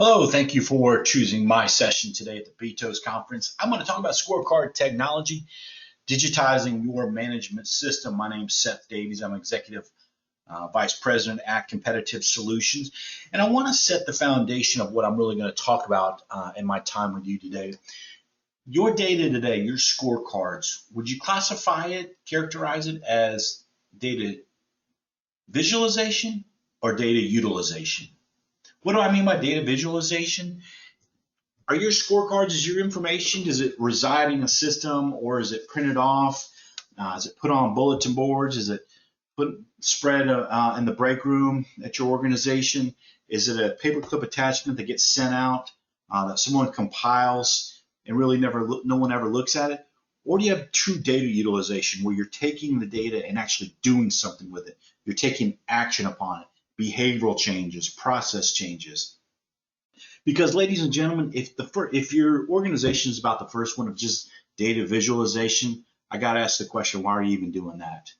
Hello, thank you for choosing my session today at the BTOES conference. I'm going to talk about scorecard technology, digitizing your management system. My name's Seth Davies. I'm Executive Vice President at Competitive Solutions, and I want to set the foundation of what I'm really going to talk about in my time with you today. Your data today, your scorecards, would you classify it, characterize it as data visualization or data utilization? What do I mean by data visualization? Are your scorecards, is your information, does it reside in a system or is it printed off? Is it put on bulletin boards? Is it spread in the break room at your organization? Is it a paperclip attachment that gets sent out that someone compiles and really no one ever looks at it? Or do you have true data utilization where you're taking the data and actually doing something with it? You're taking action upon it, behavioral changes, process changes. Because, ladies and gentlemen, if your organization is about the first one of just data visualization, I got to ask the question, why are you even doing that?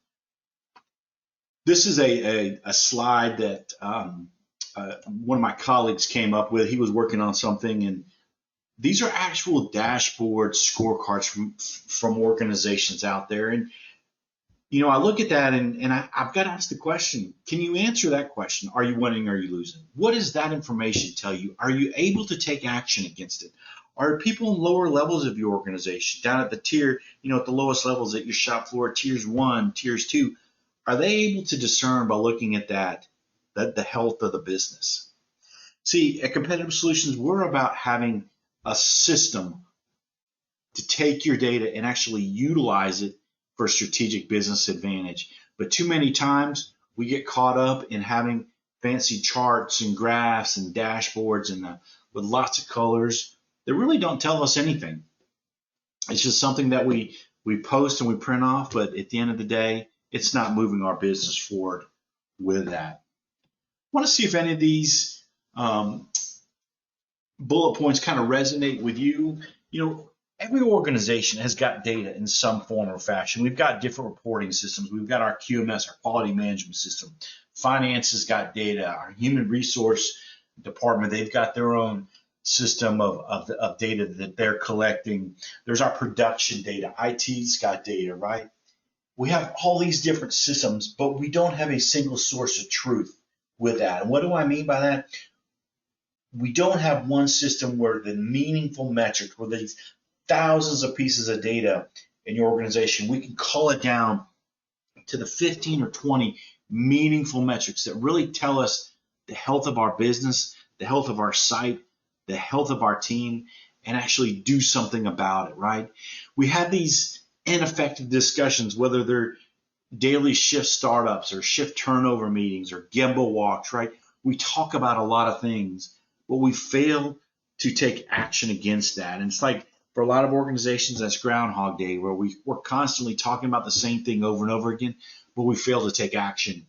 This is a slide that one of my colleagues came up with. He was working on something, and these are actual dashboard scorecards from organizations out there. And you know, I look at that and I've got to ask the question, can you answer that question? Are you winning or are you losing? What does that information tell you? Are you able to take action against it? Are people in lower levels of your organization, down at the tier, you know, at the lowest levels at your shop floor, tiers 1, tiers 2, are they able to discern by looking at that the health of the business? See, at Competitive Solutions, we're about having a system to take your data and actually utilize it for strategic business advantage. But too many times we get caught up in having fancy charts and graphs and dashboards and with lots of colors that really don't tell us anything. It's just something that we post and we print off, but at the end of the day, it's not moving our business forward with that. I want to see if any of these bullet points kind of resonate with you. You know, every organization has got data in some form or fashion. We've got different reporting systems. We've got our QMS, our quality management system. Finance has got data. Our human resource department, they've got their own system of data that they're collecting. There's our production data. IT's got data, right? We have all these different systems, but we don't have a single source of truth with that. And what do I mean by that? We don't have one system where the meaningful metrics, where these thousands of pieces of data in your organization, we can call it down to the 15 or 20 meaningful metrics that really tell us the health of our business, the health of our site, the health of our team, and actually do something about it, right? We have these ineffective discussions, whether they're daily shift startups or shift turnover meetings or Gemba walks, right? We talk about a lot of things, but we fail to take action against that. And it's like, for a lot of organizations, that's Groundhog Day, where we're constantly talking about the same thing over and over again, but we fail to take action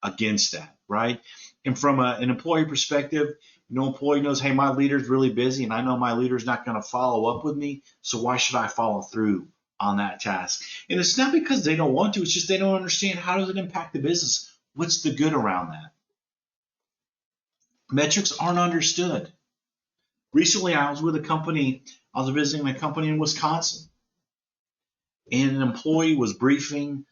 against that, right? And from an employee perspective, no employee knows, hey, my leader's really busy, and I know my leader's not going to follow up with me, so why should I follow through on that task? And it's not because they don't want to, it's just they don't understand how does it impact the business. What's the good around that? Metrics aren't understood. Recently, I was visiting a company in Wisconsin, and an employee was briefing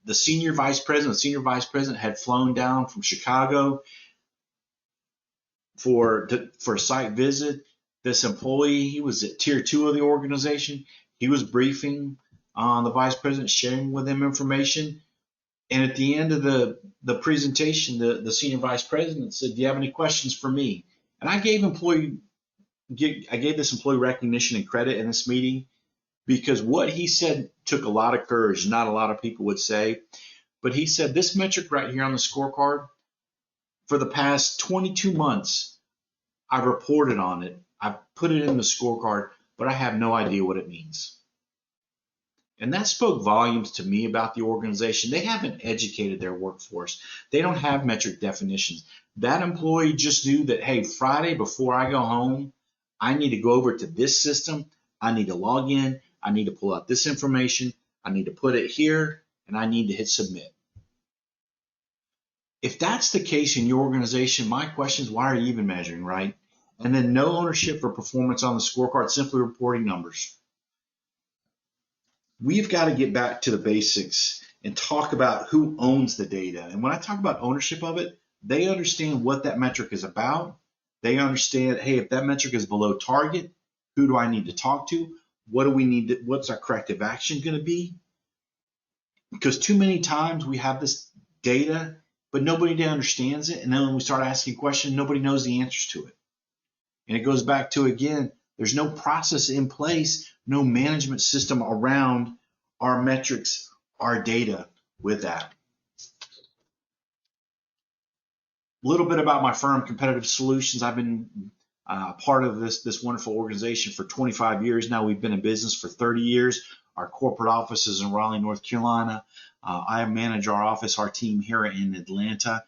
the senior vice president. The senior vice president had flown down from Chicago for a site visit. This employee, he was at tier 2 of the organization. He was briefing the vice president, sharing with him information. And at the end of the presentation, the senior vice president said, do you have any questions for me? And I gave this employee recognition and credit in this meeting because what he said took a lot of courage. Not a lot of people would say, but he said this metric right here on the scorecard, for the past 22 months, I've reported on it. I've put it in the scorecard, but I have no idea what it means. And that spoke volumes to me about the organization. They haven't educated their workforce. They don't have metric definitions. That employee just knew that, hey, Friday before I go home, I need to go over to this system. I need to log in. I need to pull out this information. I need to put it here, and I need to hit submit. If that's the case in your organization, my question is, why are you even measuring, right? And then no ownership for performance on the scorecard, simply reporting numbers. We've got to get back to the basics and talk about who owns the data. And when I talk about ownership of it, they understand what that metric is about. They understand, hey, if that metric is below target, who do I need to talk to? What do we need to, what's our corrective action going to be? Because too many times we have this data, but nobody understands it. And then when we start asking questions, nobody knows the answers to it. And it goes back to, again, there's no process in place, no management system around our metrics, our data with that. A little bit about my firm, Competitive Solutions. I've been part of this wonderful organization for 25 years now. We've been in business for 30 years. Our corporate office is in Raleigh, North Carolina. I manage our office, our team here in Atlanta.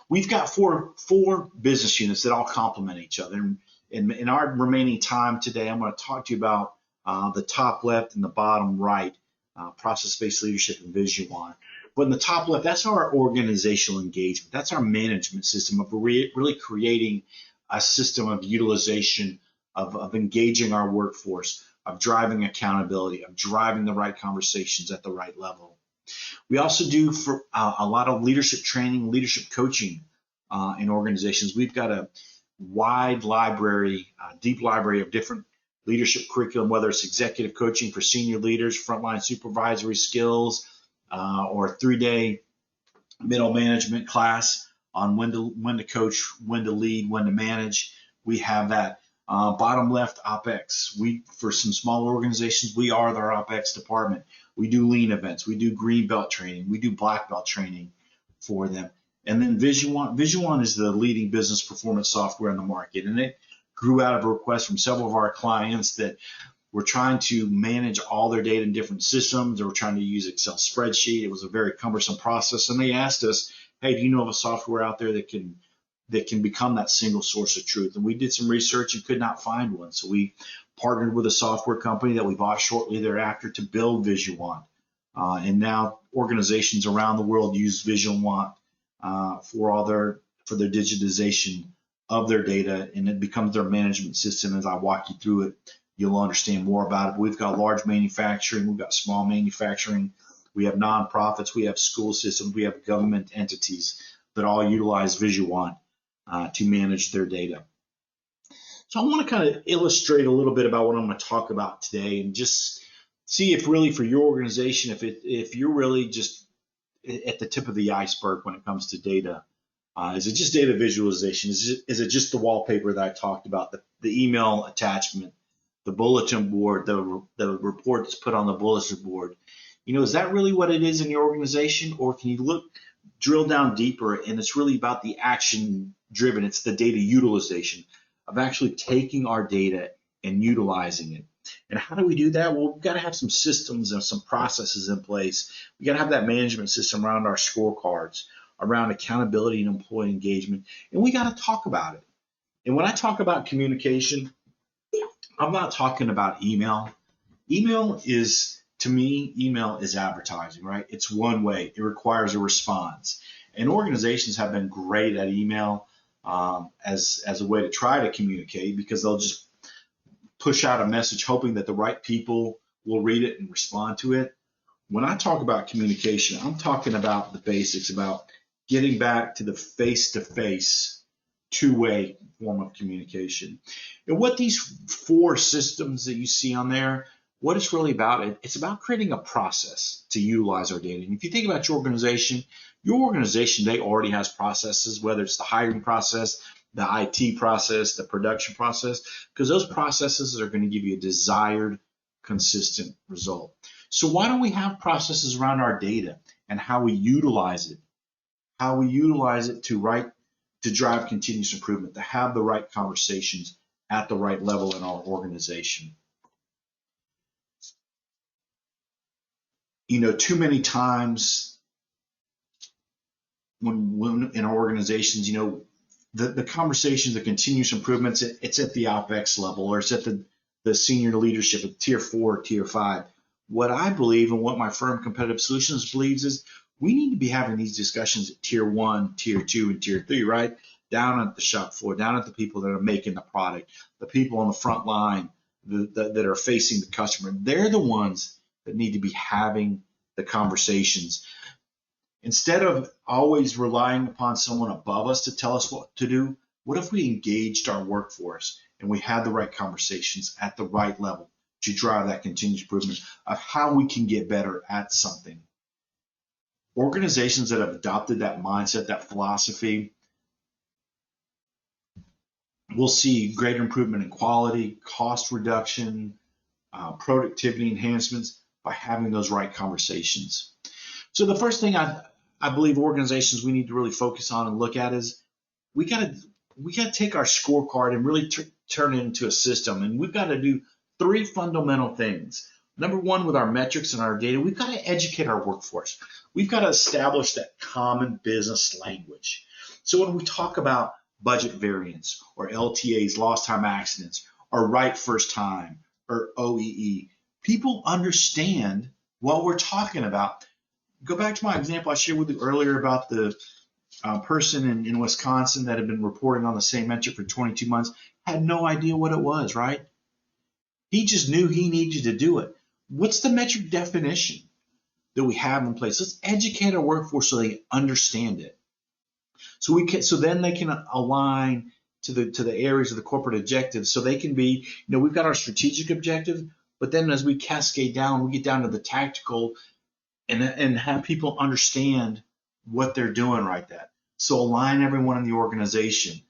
We've got four business units that all complement each other. In our remaining time today, I'm going to talk to you about the top left and the bottom right, process-based leadership and Visual. But in the top left, that's our organizational engagement. That's our management system of really creating a system of utilization, of engaging our workforce, of driving accountability, of driving the right conversations at the right level. We also do for a lot of leadership training, leadership coaching in organizations. We've got a wide library, deep library of different leadership curriculum, whether it's executive coaching for senior leaders, frontline supervisory skills, or a 3-day middle management class on when to coach, when to lead, when to manage. We have that. Bottom left, OpEx. For some smaller organizations, we are their OpEx department. We do lean events. We do green belt training. We do black belt training for them. And then Visual is the leading business performance software in the market. And it grew out of a request from several of our clients that were trying to manage all their data in different systems. They were trying to use Excel spreadsheet. It was a very cumbersome process. And they asked us, hey, do you know of a software out there that can become that single source of truth? And we did some research and could not find one. So we partnered with a software company that we bought shortly thereafter to build Visual. And now organizations around the world use Visual for their digitization of their data, and it becomes their management system. As I walk you through it, you'll understand more about it. But we've got large manufacturing, we've got small manufacturing, we have nonprofits, we have school systems, we have government entities that all utilize Visual to manage their data. So I want to kind of illustrate a little bit about what I'm going to talk about today, and just see if really for your organization, if you're really just at the tip of the iceberg when it comes to data. Is it just data visualization? Is it just the wallpaper that I talked about, the email attachment, the bulletin board, the report that's put on the bulletin board? Is that really what it is in your organization? Or can you drill down deeper, and it's really about the action driven? It's the data utilization of actually taking our data and utilizing it. And how do we do that? Well, we've got to have some systems and some processes in place. We got to have that management system around our scorecards, around accountability and employee engagement, and we got to talk about it. And when I talk about communication, I'm not talking about email. To me, email is advertising, right? It's one way. It requires a response. And organizations have been great at email as a way to try to communicate, because they'll just push out a message hoping that the right people will read it and respond to it. When I talk about communication, I'm talking about the basics, about getting back to the face-to-face, two-way form of communication. And what these four systems that you see on there, what it's really about, it's about creating a process to utilize our data. And if you think about your organization, they already has processes, whether it's the hiring process, the IT process, the production process, because those processes are going to give you a desired, consistent result. So why don't we have processes around our data and how we utilize it? How we utilize it to drive continuous improvement, to have the right conversations at the right level in our organization. Too many times when in our organizations, the conversations, the continuous improvements, it's at the OpEx level, or it's at the senior leadership at tier 4, tier 5. What I believe, and what my firm Competitive Solutions believes, is we need to be having these discussions at tier 1, tier 2, and tier 3, right? down at the shop floor, down at the people that are making the product, the people on the front line that are facing the customer. They're the ones that need to be having the conversations. Instead of always relying upon someone above us to tell us what to do, what if we engaged our workforce and we had the right conversations at the right level to drive that continuous improvement of how we can get better at something? Organizations that have adopted that mindset, that philosophy, will see greater improvement in quality, cost reduction, productivity enhancements by having those right conversations. So the first thing I believe organizations we need to really focus on and look at is we got to take our scorecard and really turn it into a system. And we've got to do three fundamental things. Number one, with our metrics and our data, we've got to educate our workforce. We've got to establish that common business language. So when we talk about budget variance or LTAs, lost time accidents, or right first time, or OEE, people understand what we're talking about. Go back to my example I shared with you earlier about the person in Wisconsin that had been reporting on the same metric for 22 months, had no idea what it was, right? He just knew he needed to do it. What's the metric definition that we have in place? Let's educate our workforce so they understand it. So then they can align to the areas of the corporate objectives. So they can be, we've got our strategic objective, but then as we cascade down, we get down to the tactical and have people understand what they're doing right there. So align everyone in the organization.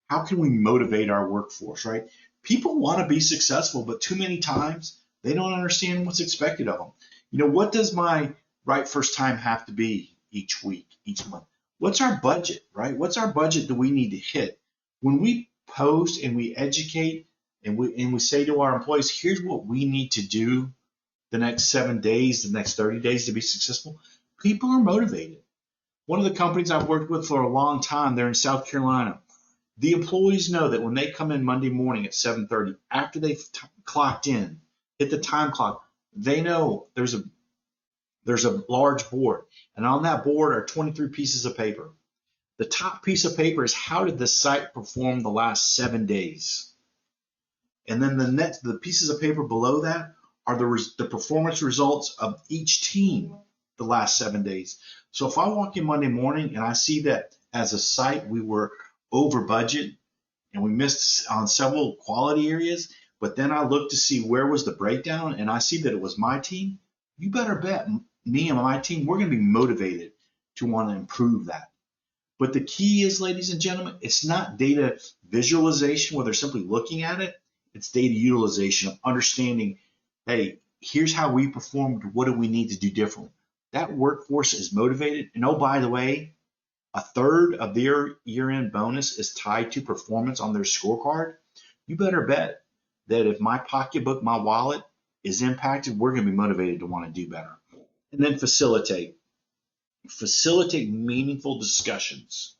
How can we motivate our workforce, right? People want to be successful, but too many times they don't understand what's expected of them. What does my right first time have to be each week, each month? What's our budget, right? What's our budget that we need to hit? When we post and we educate and we say to our employees, here's what we need to do the next 7 days, the next 30 days to be successful, people are motivated. One of the companies I've worked with for a long time, they're in South Carolina. The employees know that when they come in Monday morning at 7:30, after they've clocked in, hit the time clock, they know there's a large board, and on that board are 23 pieces of paper. The top piece of paper is how did the site perform the last 7 days, and then the pieces of paper below that are the performance results of each team the last 7 days. So if I walk in Monday morning and I see that as a site we were over budget and we missed on several quality areas, but then I look to see where was the breakdown and I see that it was my team, you better bet me and my team, we're going to be motivated to want to improve that. But the key is, ladies and gentlemen, it's not data visualization where they're simply looking at it. It's data utilization of understanding, hey, here's how we performed. What do we need to do differently? That workforce is motivated. And oh, by the way, a third of their year-end bonus is tied to performance on their scorecard. You better bet that if my pocketbook, my wallet is impacted, we're going to be motivated to want to do better. And then facilitate meaningful discussions.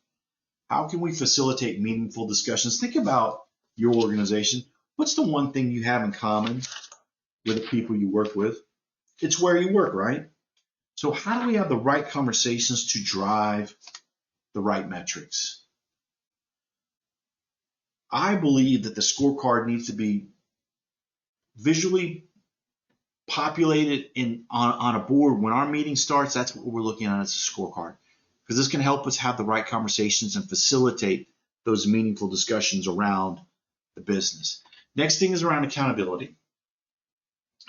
How can we facilitate meaningful discussions? Think about your organization. What's the one thing you have in common with the people you work with? It's where you work, right? So how do we have the right conversations to drive the right metrics? I believe that the scorecard needs to be visually populated on a board. When our meeting starts, that's what we're looking at as a scorecard, because this can help us have the right conversations and facilitate those meaningful discussions around the business. Next thing is around accountability.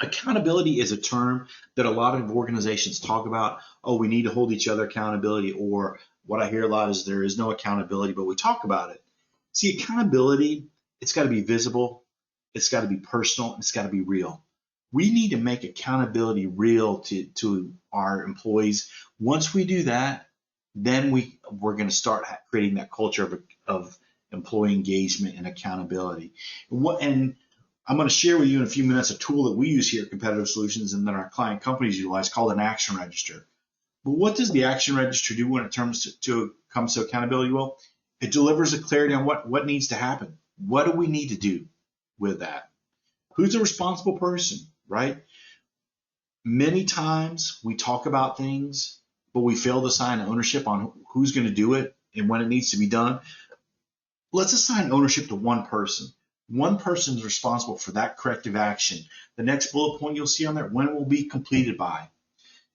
Accountability is a term that a lot of organizations talk about. Oh, we need to hold each other accountability, or what I hear a lot is there is no accountability, but we talk about it. See, accountability, it's got to be visible, it's got to be personal, and it's got to be real. We need to make accountability real to our employees. Once we do that, then we're going to start creating that culture of employee engagement and accountability. And I'm going to share with you in a few minutes a tool that we use here at Competitive Solutions and that our client companies utilize called an action register. But what does the action register do when it comes to accountability? Well, it delivers a clarity on what needs to happen. What do we need to do with that? Who's the responsible person, right? Many times we talk about things, but we fail to assign ownership on who's going to do it and when it needs to be done. Let's assign ownership to one person. One person is responsible for that corrective action. The next bullet point you'll see on there, when it will be completed by.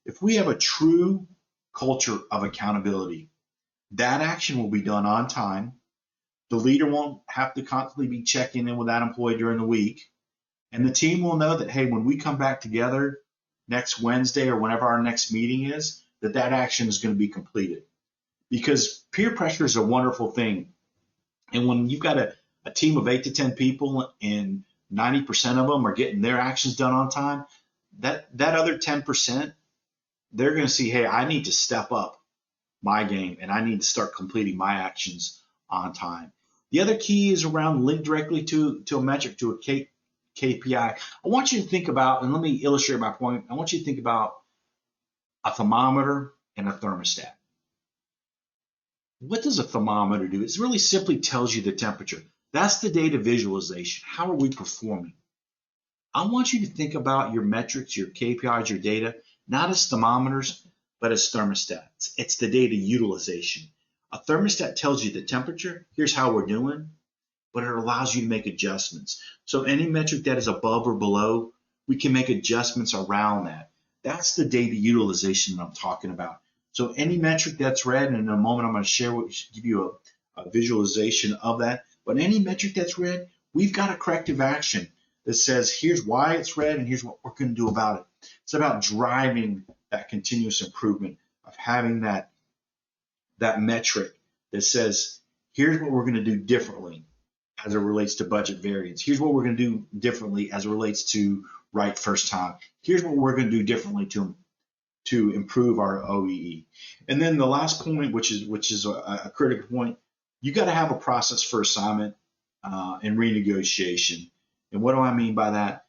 If we have a true culture of accountability, that action will be done on time. The leader won't have to constantly be checking in with that employee during the week. And the team will know that, hey, when we come back together next Wednesday or whenever our next meeting is, that action is going to be completed. Because peer pressure is a wonderful thing. And when you've got a team of 8 to 10 people and 90% of them are getting their actions done on time, that other 10%, they're going to see, hey, I need to step up my game and I need to start completing my actions on time. The other key is around linked directly to a metric, to a KPI. I want you to think about, and let me illustrate my point. I want you to think about a thermometer and a thermostat. What does a thermometer do? It really simply tells you the temperature. That's the data visualization. How are we performing? I want you to think about your metrics, your KPIs, your data, not as thermometers, but as thermostats. It's the data utilization. A thermostat tells you the temperature. Here's how we're doing, but it allows you to make adjustments. So any metric that is above or below, we can make adjustments around that. That's the data utilization that I'm talking about. So any metric that's red, and in a moment I'm going to give you a visualization of that, but any metric that's red, we've got a corrective action that says here's why it's red and here's what we're going to do about it. It's about driving that continuous improvement, of having that metric that says here's what we're going to do differently as it relates to budget variance. Here's what we're going to do differently as it relates to right first time. Here's what we're going to do differently to improve our OEE. And then the last point, which is a critical point, you got to have a process for assignment and renegotiation. And what do I mean by that?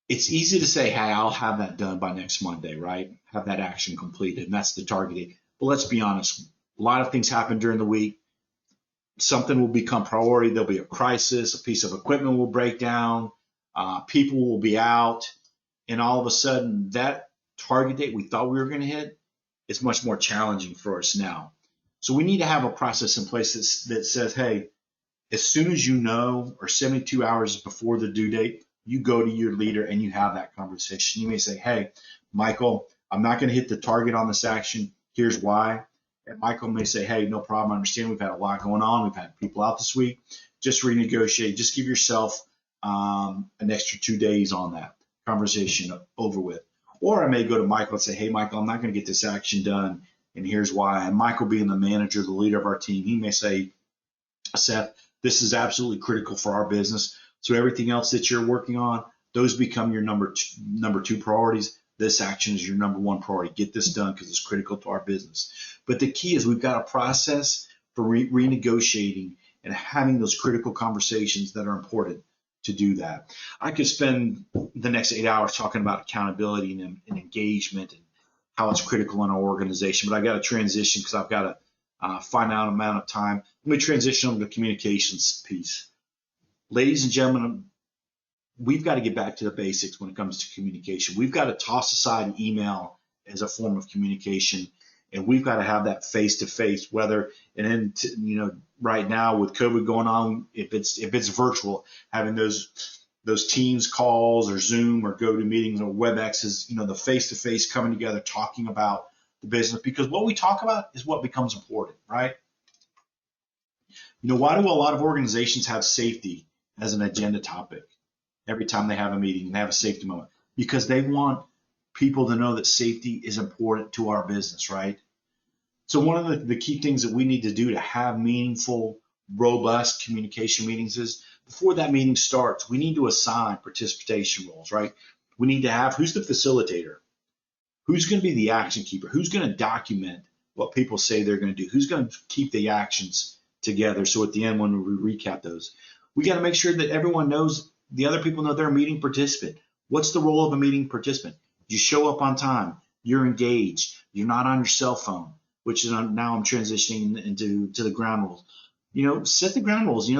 It's easy to say, hey, I'll have that done by next Monday, right? Have that action completed, and that's the target date. But let's be honest, a lot of things happen during the week. Something will become priority. There'll be a crisis, a piece of equipment will break down, people will be out, and all of a sudden that target date we thought we were going to hit is much more challenging for us now. So we need to have a process in place that says, hey, as soon as you know, or 72 hours before the due date, you go to your leader and you have that conversation. You may say, hey, Michael, I'm not going to hit the target on this action. Here's why. And Michael may say, hey, no problem. I understand we've had a lot going on. We've had people out this week. Just renegotiate. Just give yourself an extra 2 days on that conversation over with. Or I may go to Michael and say, hey, Michael, I'm not going to get this action done, and here's why. And Michael, being the manager, the leader of our team, he may say, Seth, this is absolutely critical for our business. So everything else that you're working on, those become your number two priorities. This action is your number one priority. Get this done because it's critical to our business. But the key is we've got a process for renegotiating and having those critical conversations that are important to do that. I could spend the next 8 hours talking about accountability and engagement and how it's critical in our organization, but I got to transition because I've got a finite amount of time. Let me transition on to the communications piece. Ladies and gentlemen, we've got to get back to the basics when it comes to communication. We've got to toss aside email as a form of communication, and we've got to have that face-to-face. Whether, and then right now with COVID going on, if it's virtual, having those Teams calls or Zoom or GoToMeetings or WebExes, the face-to-face coming together, talking about the business, because what we talk about is what becomes important, right? Why do a lot of organizations have safety as an agenda topic every time they have a meeting and they have a safety moment? Because they want people to know that safety is important to our business, right? So one of the key things that we need to do to have meaningful, robust communication meetings is before that meeting starts, we need to assign participation roles, right? We need to have who's the facilitator, who's going to be the action keeper, who's going to document what people say they're going to do, who's going to keep the actions together. So at the end, when we recap those, we got to make sure that everyone knows, the other people know they're a meeting participant. What's the role of a meeting participant? You show up on time, you're engaged, you're not on your cell phone, which is now I'm transitioning into the ground rules. Set the ground rules.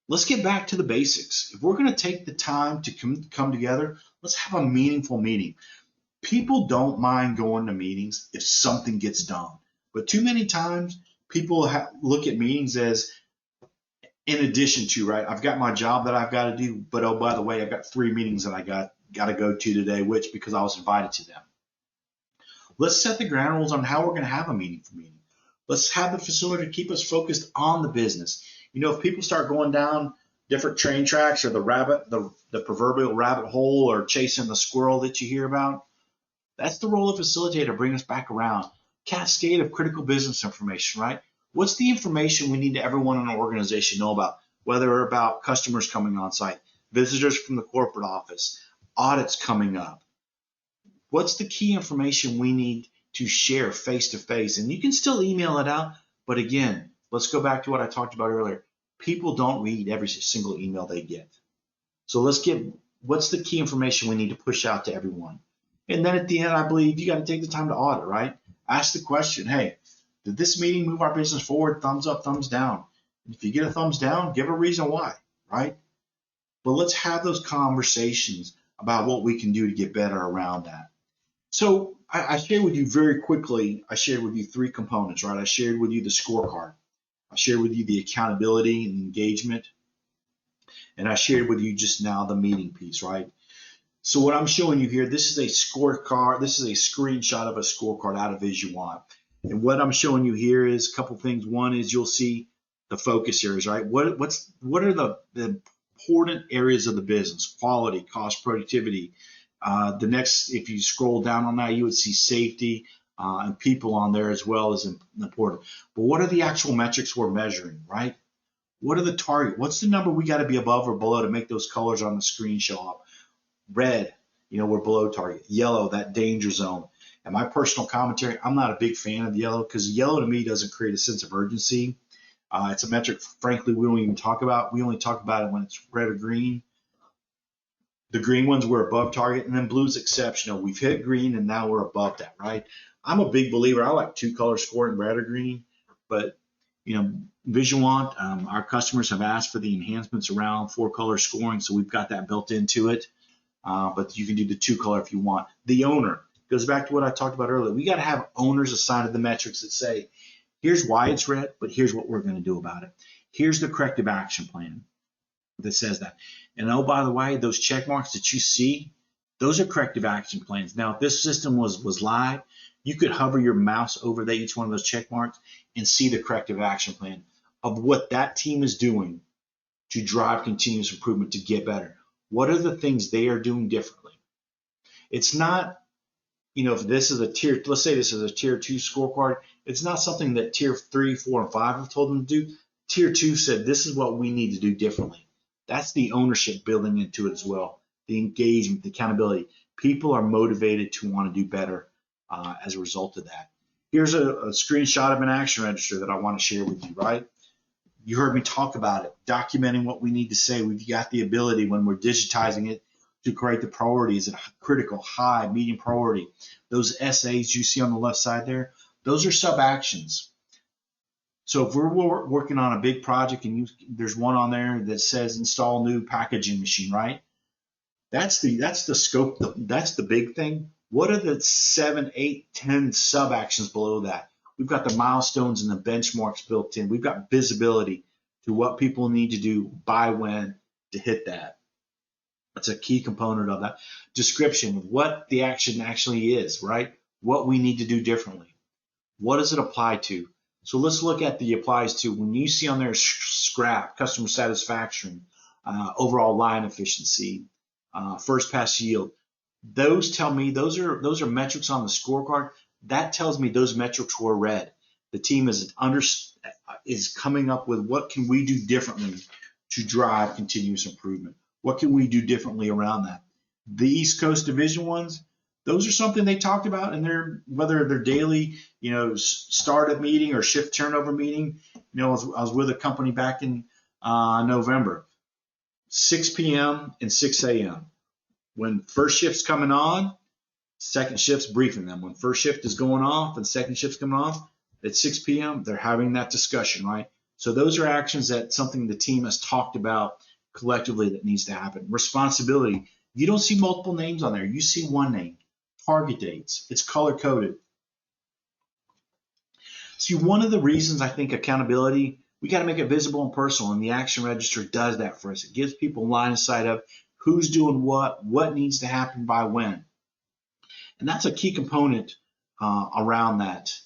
Let's get back to the basics. If we're going to take the time to come together, let's have a meaningful meeting. People don't mind going to meetings if something gets done, but too many times people look at meetings as in addition to, right? I've got my job that I've got to do, but oh, by the way, I've got 3 meetings that I got to go to today, which because I was invited to them. Let's set the ground rules on how we're going to have a meaningful meeting. Let's have the facility to keep us focused on the business. If people start going down different train tracks or the proverbial rabbit hole or chasing the squirrel that you hear about, that's the role of facilitator to bring us back around. Cascade of critical business information, right? What's the information we need everyone in an organization know about, whether about customers coming on site, visitors from the corporate office, audits coming up? What's the key information we need to share face to face? And you can still email it out, but again, let's go back to what I talked about earlier. People don't read every single email they get. So let's get what's the key information we need to push out to everyone. And then at the end, I believe you got to take the time to audit, right? Ask the question, hey, did this meeting move our business forward? Thumbs up, thumbs down. And if you get a thumbs down, give a reason why, right? But let's have those conversations about what we can do to get better around that. So I shared with you very quickly, I shared with you 3 components, right? I shared with you the scorecard. I shared with you the accountability and engagement. And I shared with you just now the meeting piece, right? So what I'm showing you here, this is a scorecard. This is a screenshot of a scorecard out of VisualOn. And what I'm showing you here is a couple things. One is you'll see the focus areas, right? What are the important areas of the business? Quality, cost, productivity. The next, if you scroll down on that, you would see safety and people on there as well as important. But what are the actual metrics we're measuring, right? What are the target? What's the number we got to be above or below to make those colors on the screen show up? Red, we're below target. Yellow, that danger zone. And my personal commentary, I'm not a big fan of yellow because yellow to me doesn't create a sense of urgency. It's a metric, frankly, we don't even talk about. We only talk about it when it's red or green. The green ones we're above target, and then blue's exceptional. We've hit green, and now we're above that, right? I'm a big believer. I like 2-color scoring, red or green, but VisualOn, our customers have asked for the enhancements around 4-color scoring, so we've got that built into it. But you can do the 2-color if you want. The owner goes back to what I talked about earlier. We got to have owners assigned to the metrics that say, here's why it's red, but here's what we're going to do about it. Here's the corrective action plan that says that. And oh, by the way, those check marks that you see, those are corrective action plans. Now, if this system was live, you could hover your mouse over each one of those check marks and see the corrective action plan of what that team is doing to drive continuous improvement to get better. What are the things they are doing differently? It's not, if this is let's say this is a tier 2 scorecard, it's not something that tier 3, 4, and 5 have told them to do. Tier 2 said, this is what we need to do differently. That's the ownership building into it as well. The engagement, the accountability. People are motivated to want to do better as a result of that. Here's a screenshot of an action register that I want to share with you, right? You heard me talk about it, documenting what we need to say. We've got the ability when we're digitizing it to create the priorities at critical, high, medium priority. Those SAs you see on the left side there, those are sub-actions. So if we're working on a big project and there's one on there that says install new packaging machine, right? That's the scope, that's the big thing. What are the 7, 8, 10 sub-actions below that? We've got the milestones and the benchmarks built in. We've got visibility to what people need to do by when to hit that. That's a key component of that. Description of what the action actually is, right? What we need to do differently. What does it apply to? So let's look at the applies to. When you see on there scrap, customer satisfaction, overall line efficiency, first pass yield, those tell me those are metrics on the scorecard. That tells me those metrics were red. The team is coming up with what can we do differently to drive continuous improvement. What can we do differently around that? The East Coast Division ones, those are something they talked about in whether their daily, startup meeting or shift turnover meeting. I was with a company back in November, 6 p.m. and 6 a.m. When first shift's coming on, second shift's briefing them. When first shift is going off and second shift's coming off at 6 p.m., they're having that discussion, right? So those are actions that something the team has talked about collectively that needs to happen. Responsibility. You don't see multiple names on there. You see one name. Target dates. It's color-coded. See, one of the reasons I think accountability, we got to make it visible and personal, and the action register does that for us. It gives people line of sight of who's doing what needs to happen by when. And that's a key component around that.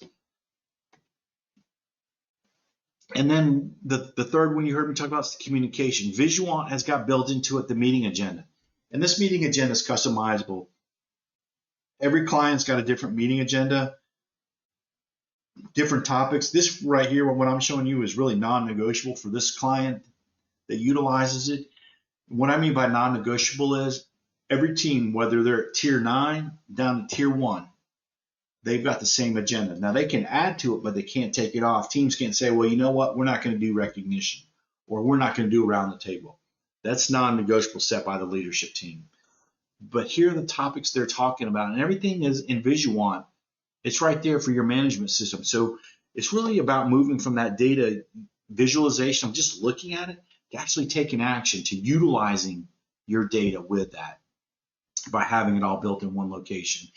And then the third one you heard me talk about is the communication. Visuant has got built into it the meeting agenda. And this meeting agenda is customizable. Every client's got a different meeting agenda, different topics. This right here, what I'm showing you, is really non-negotiable for this client that utilizes it. What I mean by non-negotiable is every team, whether they're at tier 9 down to tier 1, they've got the same agenda. Now, they can add to it, but they can't take it off. Teams can't say, well, you know what, we're not going to do recognition, or we're not going to do around the table. That's non-negotiable set by the leadership team. But here are the topics they're talking about, and everything is in Visuant. It's right there for your management system. So it's really about moving from that data visualization of just looking at it to actually taking action, to utilizing your data with that by having it all built in one location.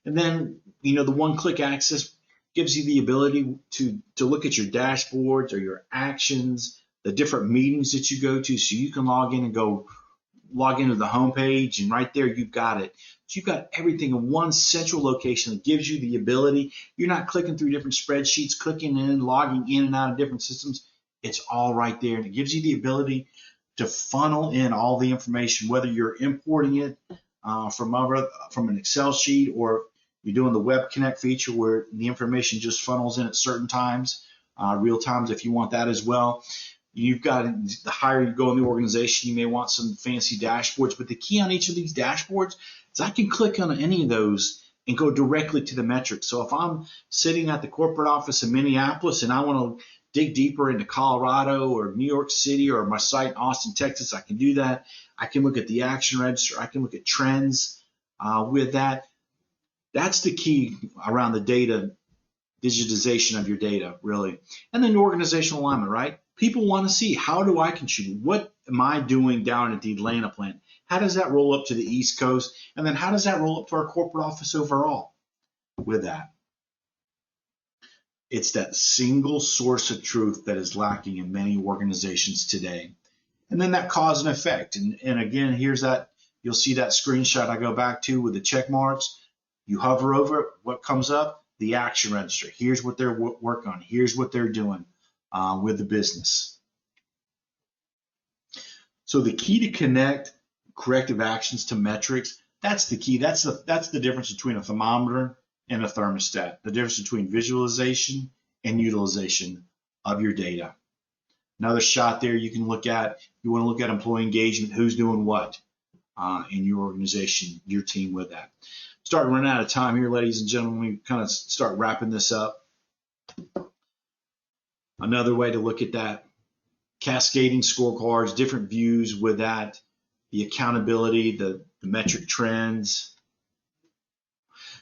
And then, the one-click access gives you the ability to look at your dashboards or your actions, the different meetings that you go to, so you can log into the homepage, and right there you've got it. So you've got everything in one central location that gives you the ability. You're not clicking through different spreadsheets, clicking in, logging in and out of different systems. It's all right there, and it gives you the ability to funnel in all the information, whether you're importing it from an Excel sheet, or you're doing the Web Connect feature where the information just funnels in at certain times, real times if you want that as well. You've got, the higher you go in the organization, you may want some fancy dashboards, but the key on each of these dashboards is I can click on any of those and go directly to the metrics. So if I'm sitting at the corporate office in Minneapolis and I want to dig deeper into Colorado or New York City or my site in Austin, Texas, I can do that. I can look at the action register. I can look at trends with that. That's the key around the data, digitization of your data, really. And then organizational alignment, right? People want to see, how do I contribute? What am I doing down at the Atlanta plant? How does that roll up to the East Coast? And then how does that roll up to our corporate office overall with that? It's that single source of truth that is lacking in many organizations today. And then that cause and effect. And again, here's that, you'll see that screenshot I go back to with the check marks. You hover over it, what comes up? The action register. Here's what they're working on. Here's what they're doing with the business. So the key to connect corrective actions to metrics, that's the key. That's the difference between a thermometer and a thermostat, the difference between visualization and utilization of your data. Another shot there you can look at, you want to look at employee engagement, who's doing what in your organization, your team with that. Starting running out of time here, ladies and gentlemen. We kind of start wrapping this up. Another way to look at that, cascading scorecards, different views with that, the accountability, the metric trends.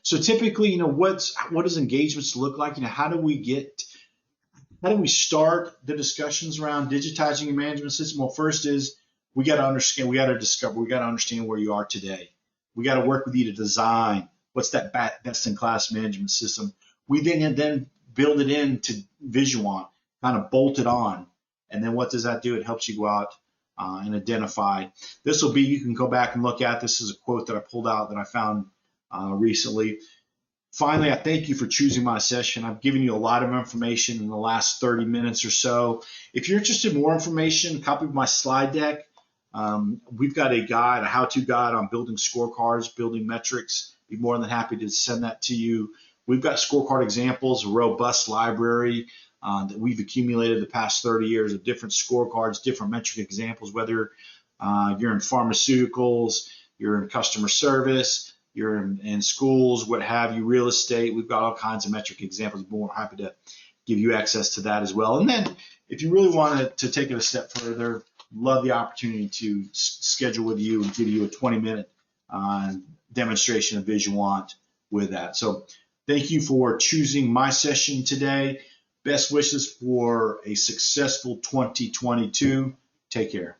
So typically, what does engagements look like? How do we start the discussions around digitizing your management system? Well, first is we got to understand where you are today. We got to work with you to design what's that best-in-class management system. We then build it into Visuant, kind of bolt it on. And then what does that do? It helps you go out and identify. This will be, you can go back and look at, this is a quote that I pulled out that I found recently. Finally, I thank you for choosing my session. I've given you a lot of information in the last 30 minutes or so. If you're interested in more information, a copy of my slide deck. We've got a guide, a how-to guide on building scorecards, building metrics. Be more than happy to send that to you. We've got scorecard examples, a robust library that we've accumulated the past 30 years of different scorecards, different metric examples, whether you're in pharmaceuticals, you're in customer service, you're in schools, what have you, real estate. We've got all kinds of metric examples. We're more happy to give you access to that as well. And then if you really want to take it a step further, love the opportunity to schedule with you and give you a 20-minute demonstration of Visuant with that. So thank you for choosing my session today. Best wishes for a successful 2022. Take care.